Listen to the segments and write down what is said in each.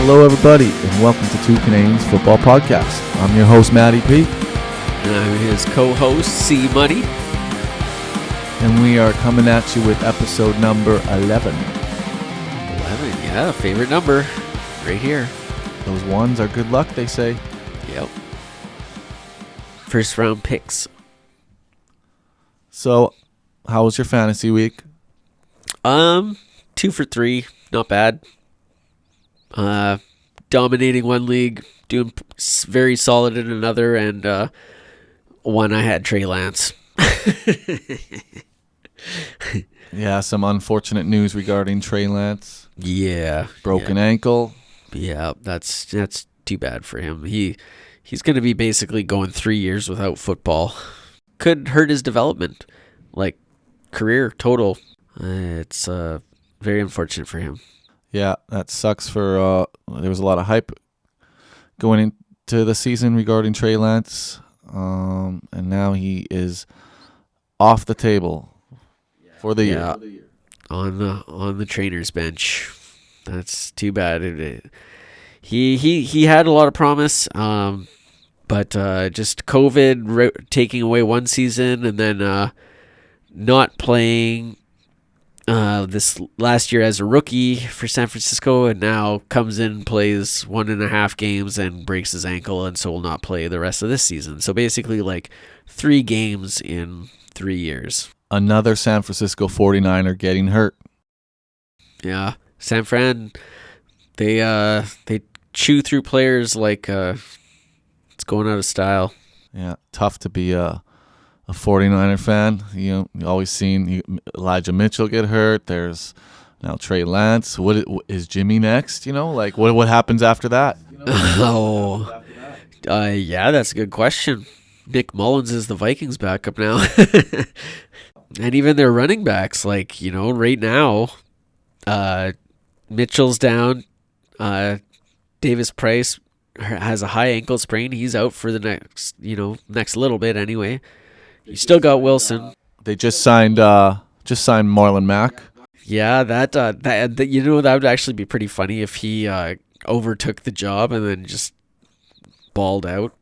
Hello, everybody, and welcome to Two Canadians Football Podcast. I'm your host, Matty P. And I'm his co-host, C Money. And we are coming at you with episode number 11. 11, yeah, favorite number, right here. Those ones are good luck, they say. Yep. First round picks. So, how was your fantasy week? 2 for 3, not bad. Dominating one league, doing very solid in another, and one I had Trey Lance. Yeah, some unfortunate news regarding Trey Lance. Yeah, broken ankle. Yeah, that's too bad for him. He's going to be basically going 3 years without football. Could hurt his development, like career total. It's very unfortunate for him. Yeah, that sucks for, there was a lot of hype going into the season regarding Trey Lance, and now he is off the table for the year. On the trainer's bench. That's too bad. He had a lot of promise, but just COVID taking away one season and then not playing this last year as a rookie for San Francisco, and now comes in, plays 1.5 games and breaks his ankle, and so will not play the rest of this season. So basically like 3 games in 3 years. Another San Francisco 49er getting hurt. Yeah, San Fran, they chew through players like it's going out of style. Yeah, tough to be a 49er fan. You always seen Elijah Mitchell get hurt. There's now Trey Lance. What is Jimmy next? Like what happens after that? Yeah, that's a good question. Nick Mullins is the Vikings backup now. And even their running backs, like, right now, Mitchell's down. Davis Price has a high ankle sprain. He's out for the next little bit anyway. You still got Wilson. They just signed Marlon Mack. Yeah, that would actually be pretty funny if he overtook the job and then just balled out.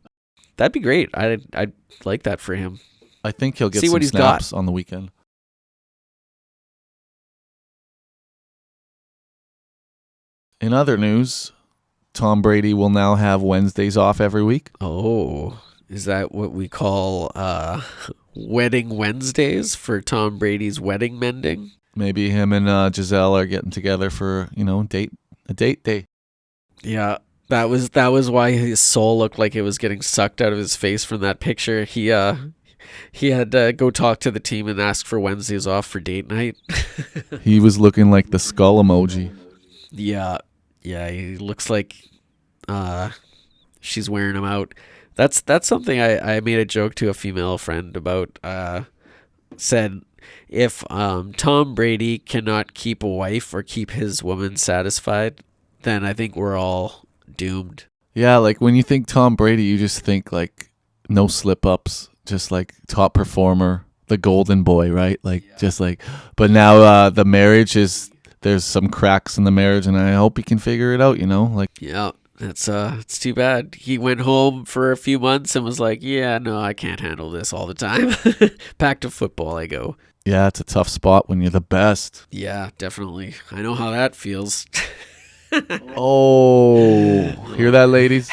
That'd be great. I'd like that for him. I think he'll get See some what he's snaps got on the weekend. In other news, Tom Brady will now have Wednesdays off every week. Oh, is that what we call wedding Wednesdays for Tom Brady's wedding mending? Maybe him and Giselle are getting together for a date day. Yeah, that was why his soul looked like it was getting sucked out of his face from that picture. He had to go talk to the team and ask for Wednesdays off for date night. He was looking like the skull emoji. Yeah, he looks like she's wearing him out. That's something I made a joke to a female friend about. Said if Tom Brady cannot keep a wife or keep his woman satisfied, then I think we're all doomed. Yeah, like when you think Tom Brady, you just think like no slip-ups, just like top performer, the golden boy, right? But now the marriage there's some cracks in the marriage, and I hope he can figure it out, Yeah, it's too bad. He went home for a few months and was like, yeah, no, I can't handle this all the time. Back to football I go. Yeah, it's a tough spot when you're the best. Yeah, definitely. I know how that feels. Oh, hear that, ladies?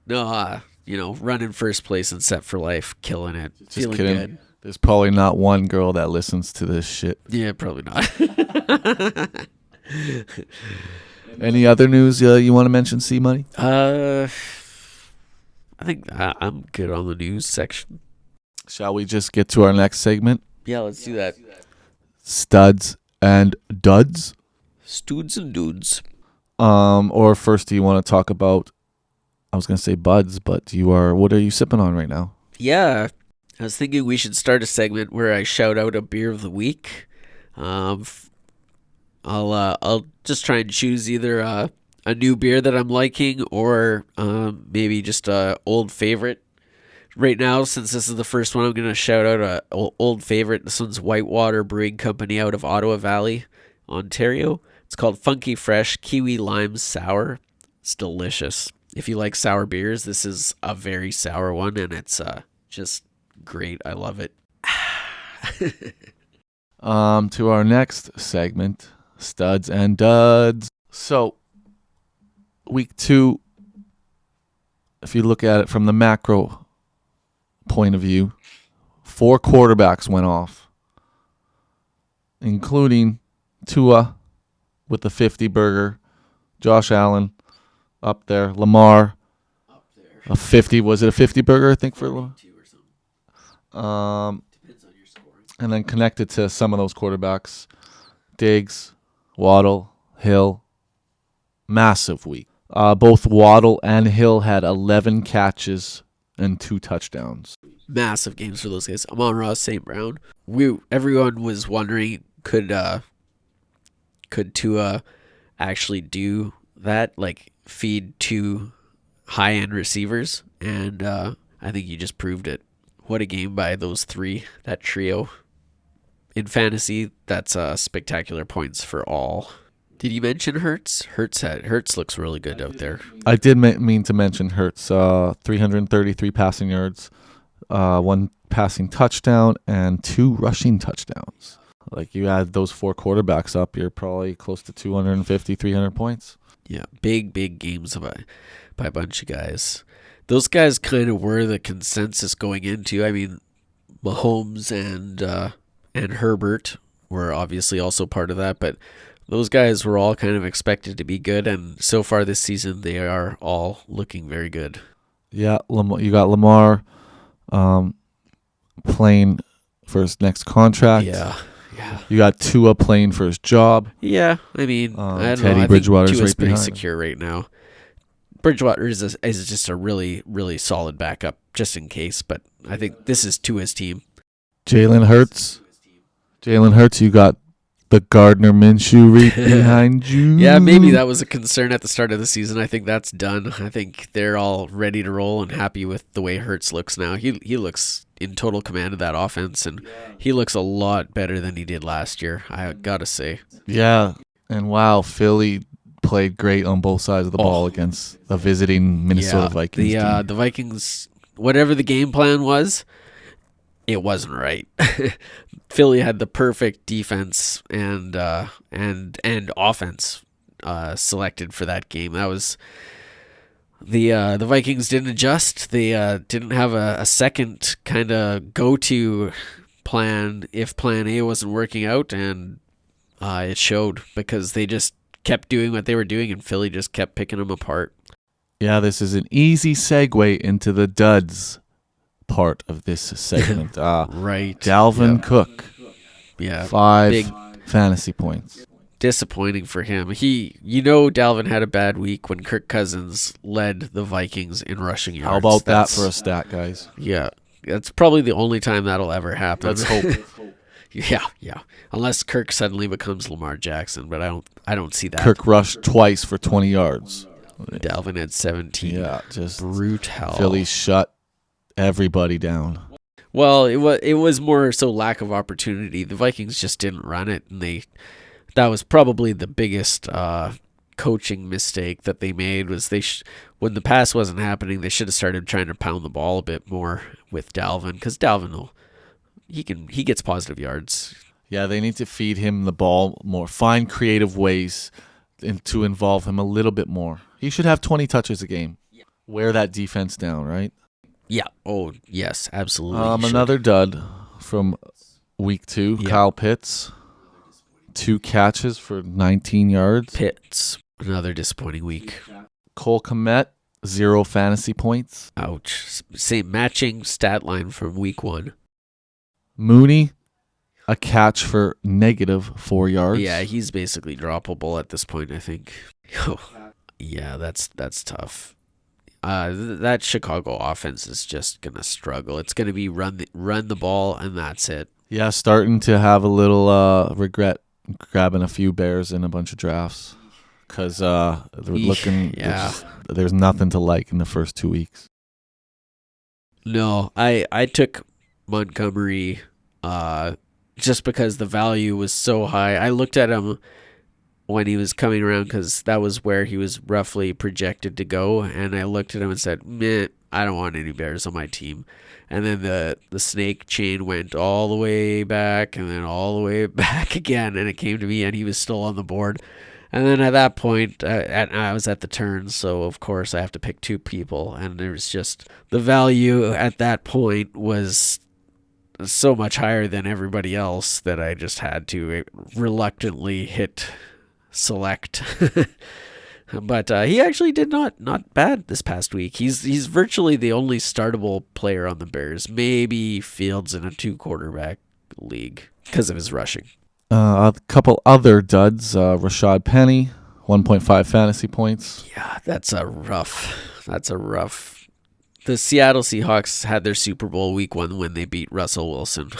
No, running first place and set for life, killing it. Just feeling kidding. Good. There's probably not one girl that listens to this shit. Yeah, probably not. Any other news you want to mention, C Money? I think I'm good on the news section. Shall we just get to our next segment? Yeah, let's do that. Studs and duds. Studs and dudes. Or first, do you want to talk about? I was gonna say buds, but what are you sipping on right now? Yeah, I was thinking we should start a segment where I shout out a beer of the week. I'll just try and choose either a new beer that I'm liking or maybe just a old favorite. Right now, since this is the first one, I'm going to shout out a old favorite. This one's Whitewater Brewing Company out of Ottawa Valley, Ontario. It's called Funky Fresh Kiwi Lime Sour. It's delicious. If you like sour beers, this is a very sour one, and it's just great. I love it. To our next segment, studs and duds. So, week 2, if you look at it from the macro point of view, 4 quarterbacks went off, including Tua with the 50 burger, Josh Allen up there, Lamar a 50. Was it a 50 burger? I think for Lamar. And then connected to some of those quarterbacks, Diggs, Waddle, Hill. Massive week. Both Waddle and Hill had 11 catches and 2 touchdowns. Massive games for those guys. Amon-Ra, St. Brown. Everyone was wondering, could Tua actually do that? Like, feed 2 high-end receivers? And I think he just proved it. What a game by those 3, that trio. In fantasy, that's spectacular points for all. Did you mention Hurts? Hurts looks really good out there. I did mean to mention Hurts. 333 passing yards, 1 passing touchdown, and 2 rushing touchdowns. Like, you add those 4 quarterbacks up, you're probably close to 250, 300 points. Yeah, big games by a bunch of guys. Those guys kind of were the consensus going into. I mean, Mahomes and Herbert were obviously also part of that, but those guys were all kind of expected to be good, and so far this season they are all looking very good. Yeah, you got Lamar playing for his next contract. Yeah. You got Tua playing for his job. Yeah, I mean, I don't Teddy know. I Bridgewater's think Tua's right pretty behind secure right now. Bridgewater is just a really, really solid backup, just in case, but I think this is Tua's team. Jalen Hurts, you got the Gardner Minshew right behind you. Yeah, maybe that was a concern at the start of the season. I think that's done. I think they're all ready to roll and happy with the way Hurts looks now. He looks in total command of that offense, and he looks a lot better than he did last year, I gotta say. Yeah, and wow, Philly played great on both sides of the ball against a visiting Minnesota Vikings team. The Vikings, whatever the game plan was, it wasn't right. Philly had the perfect defense and offense selected for that game. That was the Vikings didn't adjust. They didn't have a second kind of go-to plan if Plan A wasn't working out, and it showed because they just kept doing what they were doing, and Philly just kept picking them apart. Yeah, this is an easy segue into the duds part of this segment. Right. Dalvin Cook. Yeah. 5 big fantasy points. Disappointing for him. Dalvin had a bad week when Kirk Cousins led the Vikings in rushing yards. How about that for a stat, guys? Yeah. That's probably the only time that'll ever happen. Let's hope. Yeah. Unless Kirk suddenly becomes Lamar Jackson, but I don't see that. Kirk rushed twice for 20 yards. Dalvin had 17. Yeah, just brutal. Philly shut everybody down. Well, it was more so lack of opportunity. The Vikings just didn't run it, and that was probably the biggest coaching mistake that they made. Was when the pass wasn't happening, they should have started trying to pound the ball a bit more with Dalvin, because Dalvin he gets positive yards. Yeah, they need to feed him the ball more, find creative ways to involve him a little bit more. He should have 20 touches a game. Wear that defense down, right? Yeah. Oh, yes, absolutely. Another dud from week 2. Yeah. Kyle Pitts, 2 catches for 19 yards. Pitts, another disappointing week. Cole Kmet, 0 fantasy points. Ouch. Same matching stat line from week 1. Mooney, a catch for negative 4 yards. Yeah, he's basically droppable at this point, I think. Yeah, that's tough. That Chicago offense is just gonna struggle. It's gonna be run the ball, and that's it. Yeah, starting to have a little regret grabbing a few Bears in a bunch of drafts, because they're looking. Yeah, there's nothing to like in the first 2 weeks. No, I took Montgomery just because the value was so high. I looked at him when he was coming around, because that was where he was roughly projected to go. And I looked at him and said, meh, I don't want any Bears on my team. And then the snake chain went all the way back and then all the way back again. And it came to me and he was still on the board. And then at that point, I was at the turn. So, of course, I have to pick two people. And there's just the value at that point was so much higher than everybody else that I just had to reluctantly hit select. But he actually did not bad this past week. He's virtually the only startable player on the Bears. Maybe Fields in a 2-quarterback league because of his rushing. A couple other duds. Rashad Penny, 1.5 fantasy points. Yeah, that's a rough. The Seattle Seahawks had their Super Bowl week 1 when they beat Russell Wilson.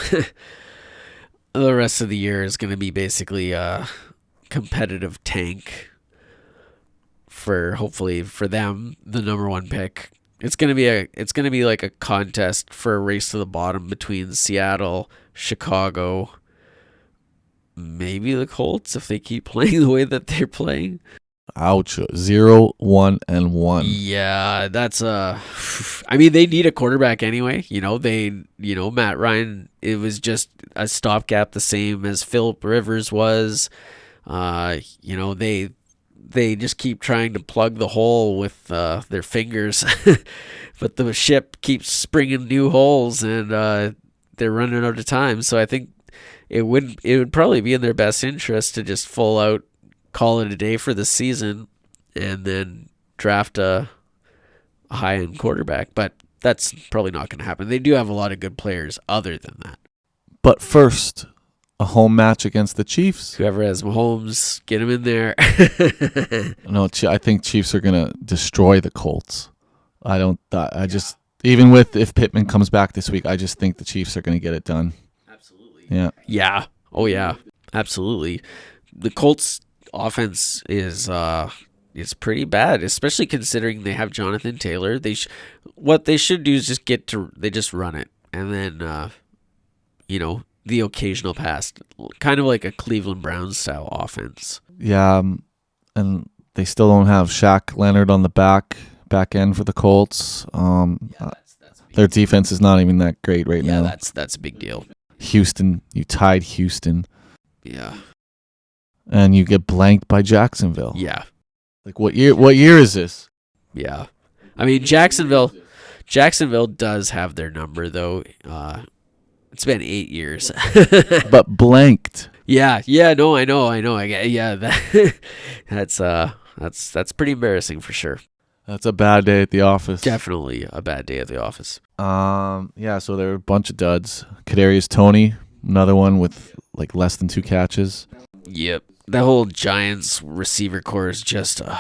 The rest of the year is going to be basically a competitive tank for, hopefully for them, the number 1 pick. It's going to be like a contest for a race to the bottom between Seattle, Chicago, maybe the Colts if they keep playing the way that they're playing. Ouch. 0-1-1. Yeah, that's I mean, they need a quarterback anyway. Matt Ryan, it was just a stopgap, the same as Phillip Rivers was. They just keep trying to plug the hole with their fingers, but the ship keeps springing new holes, and they're running out of time. So I think it would probably be in their best interest to just full out call it a day for the season and then draft a high-end quarterback. But that's probably not going to happen. They do have a lot of good players other than that. But first, a home match against the Chiefs. Whoever has Mahomes, get him in there. No, I think Chiefs are going to destroy the Colts. Even if Pittman comes back this week, I just think the Chiefs are going to get it done. Absolutely. Yeah. Yeah. Oh, yeah. Absolutely. The Colts offense is pretty bad, especially considering they have Jonathan Taylor. What they should do is just run it, and then the occasional pass, kind of like a Cleveland Browns style offense. Yeah, and they still don't have Shaq Leonard on the back end for the Colts. Their defense is not even that great right now. Yeah, that's a big deal. Houston, you tied Houston. Yeah. And you get blanked by Jacksonville. Yeah. Like what year is this? Yeah. I mean, Jacksonville does have their number though. It's been 8 years. But blanked. Yeah, no, I know. That's pretty embarrassing for sure. That's a bad day at the office. Definitely a bad day at the office. Yeah, so there were a bunch of duds. Kadarius Toney, another one with like less than 2 catches. Yep. That whole Giants receiver core is just a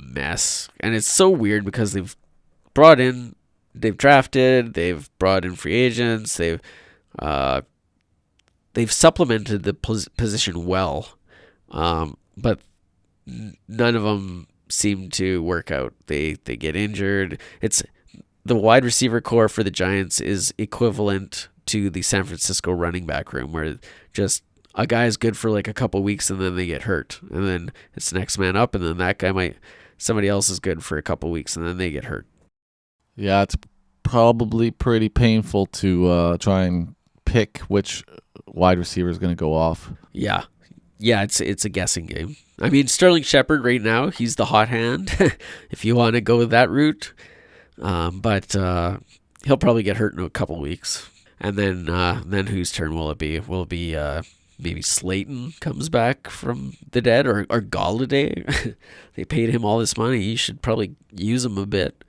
mess. And it's so weird because they've drafted, they've brought in free agents, they've supplemented the position well. But none of them seem to work out. They get injured. It's the wide receiver core for the Giants is equivalent to the San Francisco running back room, where just a guy is good for like a couple weeks and then they get hurt, and then it's next man up, and then somebody else is good for a couple weeks and then they get hurt. Yeah, it's probably pretty painful to try and pick which wide receiver is going to go off. Yeah, it's a guessing game. I mean, Sterling Shepard right now, he's the hot hand if you want to go that route. But he'll probably get hurt in a couple weeks. And then whose turn will it be? Will it be maybe Slayton comes back from the dead, or Galladay? They paid him all this money. You should probably use him a bit.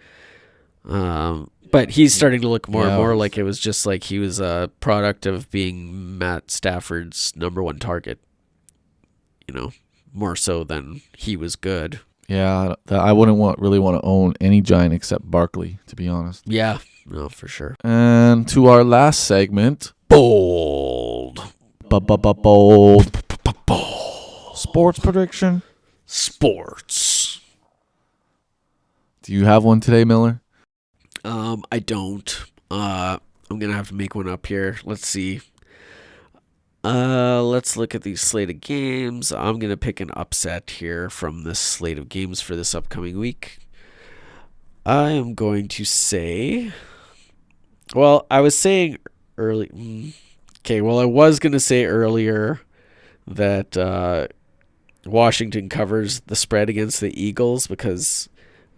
But he's starting to look more and more like it was just like he was a product of being Matt Stafford's number 1 target. More so than he was good. Yeah, I wouldn't really want to own any Giant except Barkley, to be honest. Yeah, no, for sure. And to our last segment, bold. Bold. Sports prediction. Sports. Do you have one today, Miller? I don't. I'm gonna have to make one up here. Let's see. Let's look at these slate of games. I'm going to pick an upset here from this slate of games for this upcoming week. I am going to say, well, I was saying early. Okay, well, I was going to say earlier that Washington covers the spread against the Eagles because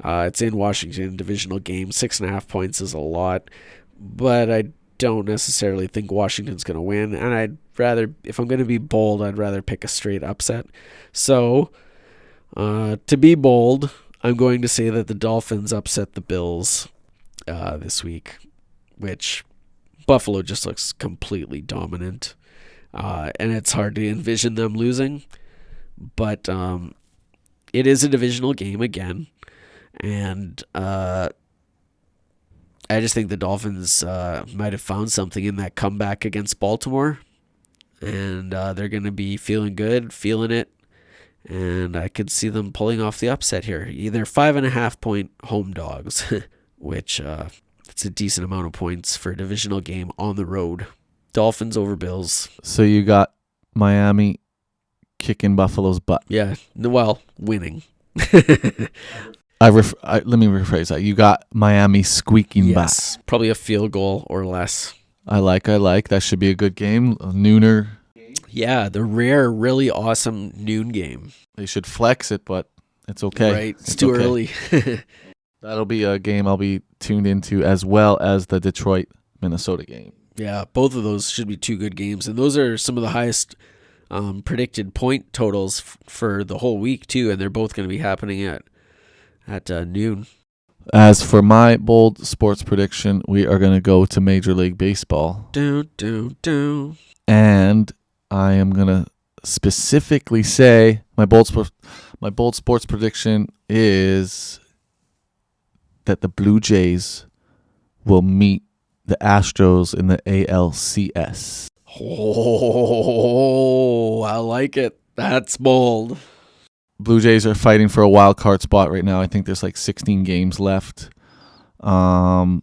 it's in Washington, divisional game. 6.5 points is a lot, but I don't necessarily think Washington's going to win, and I'd rather, if I'm going to be bold, I'd rather pick a straight upset. So, to be bold, I'm going to say that the Dolphins upset the Bills this week, which Buffalo just looks completely dominant, and it's hard to envision them losing, but it is a divisional game again, and I just think the Dolphins might have found something in that comeback against Baltimore, and they're going to be feeling good, feeling it, and I could see them pulling off the upset here. Either 5.5 point home dogs, which it's a decent amount of points for a divisional game on the road. Dolphins over Bills. So you got Miami kicking Buffalo's butt. Yeah, well, winning. Let me rephrase that. You got Miami squeaking back. Yes, probably a field goal or less. I like. That should be a good game. A nooner. Yeah, the rare, really awesome noon game. They should flex it, but it's okay. Right, it's too early. That'll be a game I'll be tuned into, as well as the Detroit-Minnesota game. Yeah, both of those should be two good games. And those are some of the highest predicted point totals for the whole week, too. And they're both going to be happening at noon. As for my bold sports prediction, we are going to go to Major League Baseball. And I am going to specifically say my bold sports prediction is that the Blue Jays will meet the Astros in the ALCS. Oh, I like it. That's bold. Blue Jays are fighting for a wild card spot right now. I think there's like 16 games left. Houston,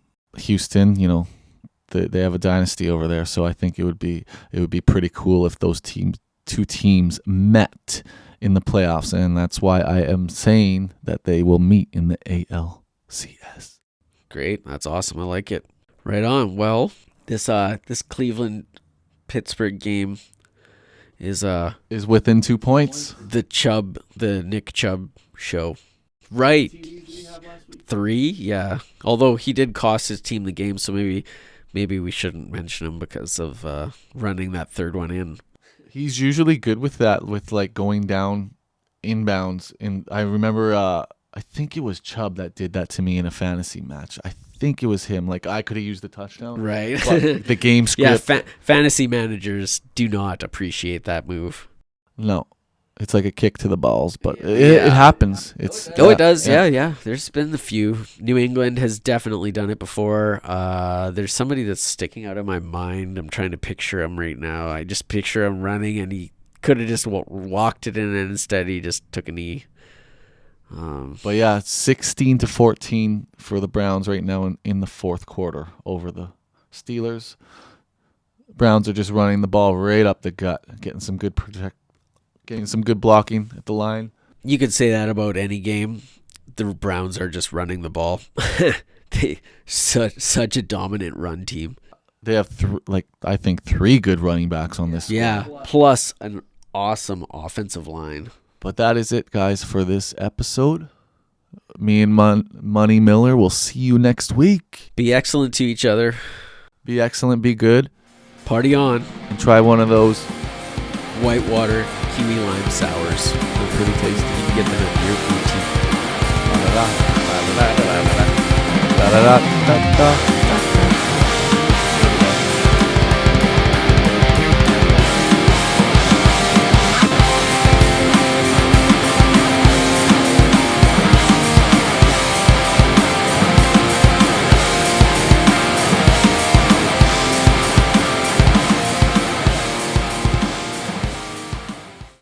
they have a dynasty over there, so I think it would be pretty cool if those two teams met in the playoffs, and that's why I am saying that they will meet in the ALCS. Great, that's awesome. I like it. Right on. Well, this Cleveland Pittsburgh game is within 2 points. The Nick Chubb show. Right. 3, yeah. Although he did cost his team the game, so maybe we shouldn't mention him because of running that third one in. He's usually good with that, with like going down inbounds. And I remember I think it was Chubb that did that to me in a fantasy match. I think it was him. Like, I could have used the touchdown. Right. But the game script. Yeah, fantasy managers do not appreciate that move. No. It's like a kick to the balls, but it happens. It does. Yeah. There's been a few. New England has definitely done it before. There's somebody that's sticking out of my mind. I'm trying to picture him right now. I just picture him running, and he could have just walked it in, and instead he just took a knee. But yeah, 16-14 for the Browns right now in the fourth quarter over the Steelers. Browns are just running the ball right up the gut, getting some good blocking at the line. You could say that about any game. The Browns are just running the ball. They such a dominant run team. They have I think 3 good running backs on this. Yeah, plus an awesome offensive line. But that is it, guys, for this episode. Me and Money Miller will see you next week. Be excellent to each other. Be excellent, be good. Party on. And try one of those whitewater kiwi lime sours. They're pretty tasty. You can get them at your boutique. Da da da da da da da da da.